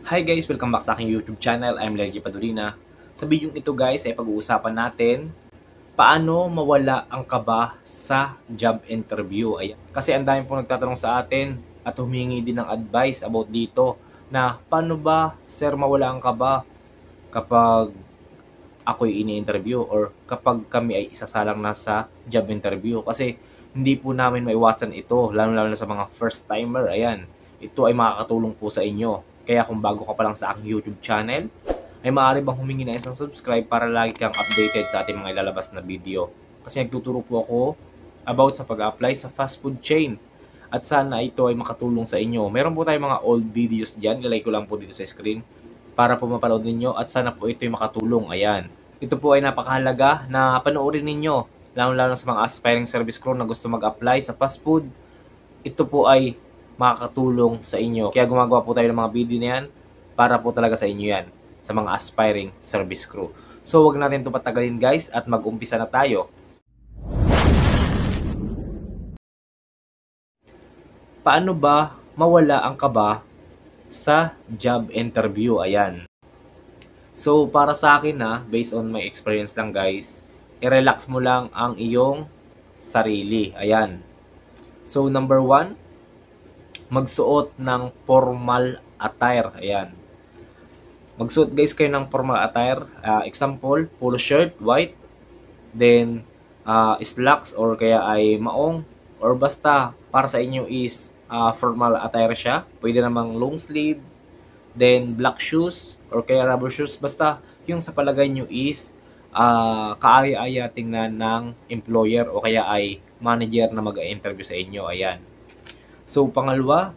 Hi guys! Welcome back sa aking YouTube channel. I'm Lergy Padurina. Sa video ito guys ay pag-uusapan natin paano mawala ang kaba sa job interview. Ayan. Kasi ang dami pong nagtatanong sa atin at humingi din ng advice about dito na paano ba sir mawala ang kaba kapag ako'y ini-interview or kapag kami ay isasalang na sa job interview. Kasi hindi po namin maiwasan ito, lalo-lalo na sa mga first timer. Ayan, ito ay makakatulong po sa inyo. Kaya kung bago ka pa lang sa aking YouTube channel, ay maaari bang humingi na isang subscribe para lagi kang updated sa ating mga ilalabas na video. Kasi nagtuturo po ako about sa pag-apply sa fast food chain. At sana ito ay makatulong sa inyo. Meron po tayong mga old videos dyan, nilagay ko lang po dito sa screen para po mapanood ninyo at sana po ito ay makatulong. Ayan. Ito po ay napakahalaga na panoorin ninyo, lalo-lalo sa mga aspiring service crew na gusto mag-apply sa fast food. Ito po ay makakatulong sa inyo. Kaya gumagawa po tayo ng mga video na yan para po talaga sa inyo yan, sa mga aspiring service crew. So, wag natin ito patagalin guys at mag-umpisa na tayo. Paano ba mawala ang kaba sa job interview? Ayan. So, para sa akin based on my experience lang guys, i-relax mo lang ang iyong sarili. Ayan. So, number 1, magsuot ng formal attire. Ayan. Magsuot guys kayo ng formal attire. Example, polo shirt, white. Then, slacks or kaya ay maong. Or basta, para sa inyo is formal attire siya. Pwede namang long sleeve. Then, black shoes or kaya rubber shoes. Basta, yung sa palagay nyo is kaaya-aya tingnan ng employer o kaya ay manager na mag-interview sa inyo. Ayan. So, pangalawa,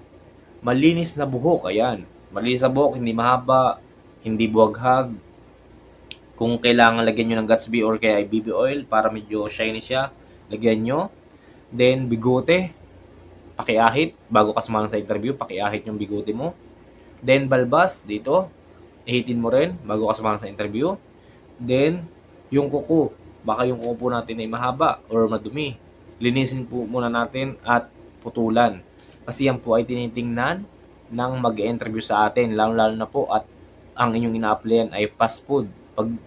malinis na buhok. Ayan. Malinis na buhok, hindi mahaba, hindi buwaghag. Kung kailangan lagyan nyo ng Gatsby or kaya ay BB oil para medyo shiny siya, lagyan nyo. Then, bigote. Pakiahit. Bago ka sumalang sa interview, pakiahit yung bigote mo. Then, balbas. Dito. Ihitin mo rin bago ka sumalang sa interview. Then, yung kuko. Baka yung kuko po natin ay mahaba or madumi. Linisin po muna natin at putulan. Kasi yan po ay tinitingnan ng mag-interview sa atin, lalo-lalo na po at ang inyong ina-applyan ay fast food. Pag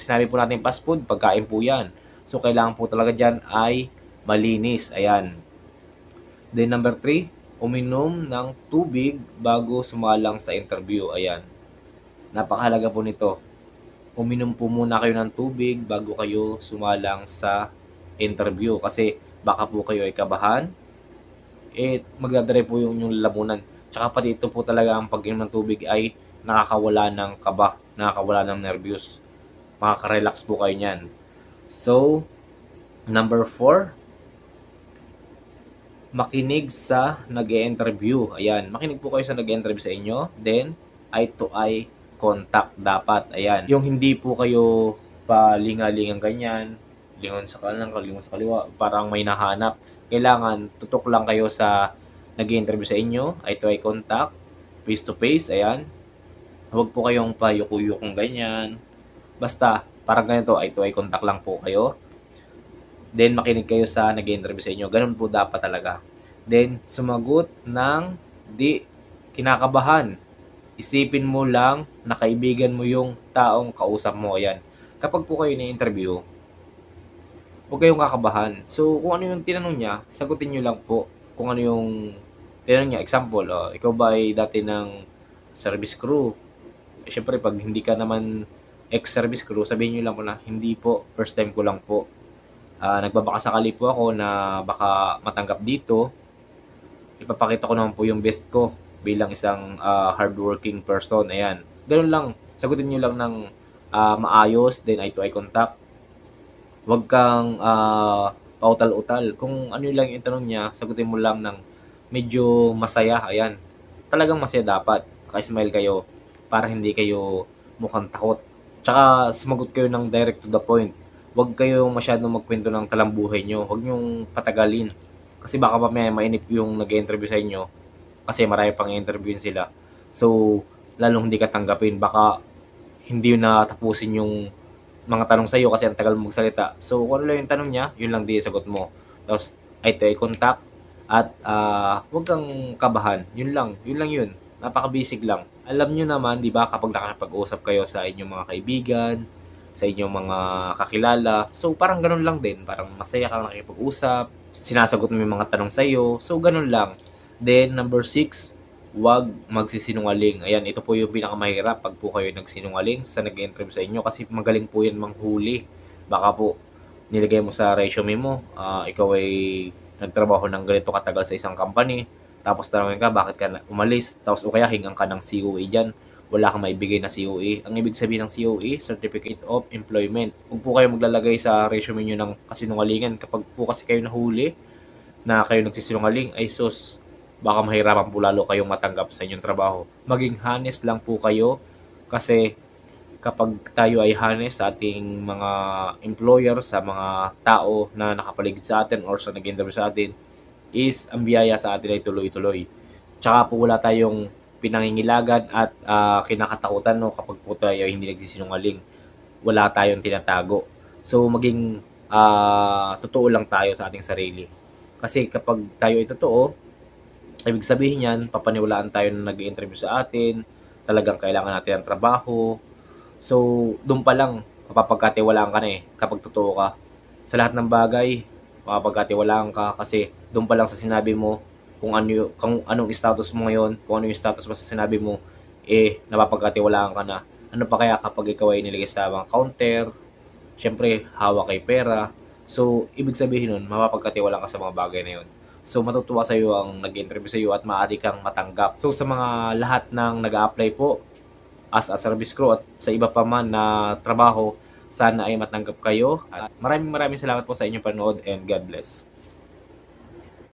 sinabi po natin fast food, pagkain po yan. So, kailangan po talaga dyan ay malinis. Ayan. Then, number 3, uminom ng tubig bago sumalang sa interview. Ayan. Napakahalaga po nito. Uminom po muna kayo ng tubig bago kayo sumalang sa interview. Kasi baka po kayo ay kabahan, magdadry po yung inyong lalamunan. Tsaka pa dito po talaga ang pag-inom ng tubig ay nakakawala ng kaba, nakakawala ng nervyos. Makaka-relax po kayo niyan. So, number 4, makinig sa nag-e-interview. Ayan, makinig po kayo sa nag-e-interview sa inyo. Then, eye-to-eye contact dapat. Ayan, yung hindi po kayo palingalingan ganyan, lingon sa kanan, lingon sa kaliwa, parang may nahanap. Kailangan tutok lang kayo sa nag-i-interview sa inyo, eye-to-eye contact, face-to-face, ayan. Huwag po kayong payuko-yukong ganyan. Basta, parang ganito, eye-to-eye contact lang po kayo. Then, makinig kayo sa nag-i-interview sa inyo. Ganun po dapat talaga. Then, sumagot ng di kinakabahan. Isipin mo lang na kaibigan mo yung taong kausap mo. Ayan. Kapag po kayo ni-interview, huwag kayong kakabahan. So, kung ano yung tinanong niya, sagutin nyo lang po. Kung ano yung tinanong niya. Example, ikaw ba ay dati ng service crew? Siyempre, pag hindi ka naman ex-service crew, sabihin nyo lang po na, hindi po, first time ko lang po. Nagbabaka sakali po ako na baka matanggap dito. Ipapakita ko naman po yung best ko bilang isang hardworking person. Ayan. Ganun lang. Sagutin nyo lang ng maayos, then eye-to-eye contact. Huwag kang pautal-utal. Kung ano lang yung tanong niya, sagutin mo lang ng medyo masaya. Ayan. Talagang masaya dapat. Kaka-smile kayo para hindi kayo mukhang takot. Tsaka sumagot kayo ng direct to the point. Huwag kayong masyadong magkwento ng talambuhay nyo. Huwag nyong patagalin. Kasi baka mamaya mainip yung nag-interview sa inyo. Kasi marami pang i-interviewin sila. So, lalong hindi ka tanggapin. Baka hindi na tapusin yung mga tanong sa'yo kasi ang tagal mo magsalita. So, kung ano lang yung tanong niya, yun lang din sagot mo. Tapos, eye-to-eye contact at huwag kang kabahan. Yun lang yun. Napaka-basic lang. Alam nyo naman, di ba, kapag nakakapag-usap kayo sa inyong mga kaibigan, sa inyong mga kakilala, so parang ganun lang din. Parang masaya kang nakikipag-usap, sinasagot mo yung mga tanong sa'yo, so ganun lang. Then, number 6, huwag magsisinungaling. Ayan, ito po yung pinakamahirap pag po kayo nagsinungaling sa nag-interview sa inyo kasi magaling po yan manghuli. Baka po nilagay mo sa resume mo, ikaw ay nagtrabaho ng ganito katagal sa isang company, tapos tanongin ka bakit ka umalis, tapos o kaya hingang ka ng COE dyan, wala kang maibigay na COE. Ang ibig sabihin ng COE, Certificate of Employment. Huwag po kayo maglalagay sa resume nyo ng kasinungalingan. Kapag po kasi kayo nahuli na kayo nagsisinungaling, ay sus, baka mahirapan po lalo kayong matanggap sa inyong trabaho. Maging honest lang po kayo kasi kapag tayo ay honest sa ating mga employer, sa mga tao na nakapaligid sa atin or sa nag-interview sa atin, is ang biyaya sa atin ay tuloy-tuloy. Tsaka po wala tayong pinangingilagan at kinakatakutan no, kapag po tayo ay hindi nagsisinungaling. Wala tayong tinatago. So maging totoo lang tayo sa ating sarili. Kasi kapag tayo ay totoo, ibig sabihin yan, papaniwalaan tayo na nag-interview sa atin, talagang kailangan natin ng trabaho. So, doon pa lang, mapapagkatiwalaan ka na eh, kapag totoo ka. Sa lahat ng bagay, mapapagkatiwalaan ka kasi doon pa lang sa sinabi mo, kung anong status mo ngayon, kung ano yung status mo sa sinabi mo, napapagkatiwalaan ka na. Ano pa kaya kapag ikaw ay nilagay sa mga counter, syempre, hawak kay pera. So, ibig sabihin nun, mapapagkatiwalaan ka sa mga bagay na yun. So, matutuwa sa iyo ang nag-interview sa iyo at maaari kang matanggap. So, sa mga lahat ng nag-a-apply po as a service crew at sa iba pa man na trabaho, sana ay matanggap kayo. At maraming salamat po sa inyong panood and God bless.